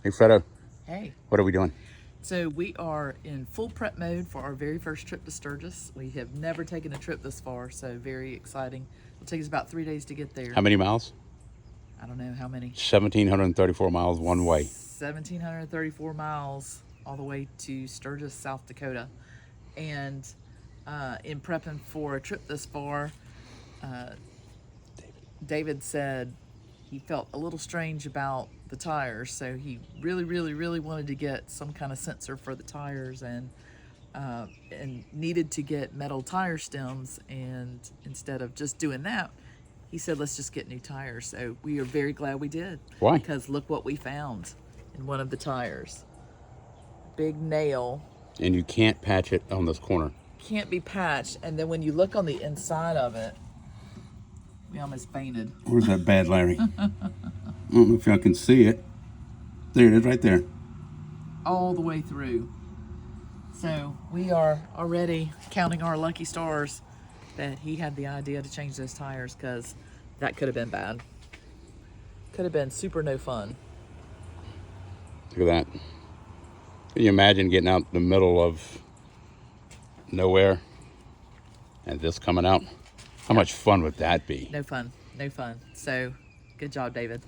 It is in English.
Hey, Fredo, Hey, what are we doing? so we are in full prep mode for our very first trip to Sturgis. We have never taken a trip this far, so very exciting. It'll take us about 3 days to get there. How many miles? I don't know how many. 1,734 miles one way. 1,734 miles all the way to Sturgis, South Dakota. And in prepping for a trip this far, David said he felt a little strange about the tires, so he really wanted to get some kind of sensor for the tires, and needed to get metal tire stems. And instead of just doing that, he said, let's just get new tires. So we are very glad we did. Why? Because look what we found in one of the tires. Big nail. And you can't patch it on this corner. Can't be patched. And then when you look on the inside of it, we almost fainted. Where's that bad Larry? I don't know if y'all can see it. There it is right there. All the way through. So we are already counting our lucky stars that he had the idea to change those tires, because that could have been bad. Could have been super no fun. Look at that. Can you imagine getting out in the middle of nowhere and this coming out? How much fun would that be? No fun. No fun. So good job, David.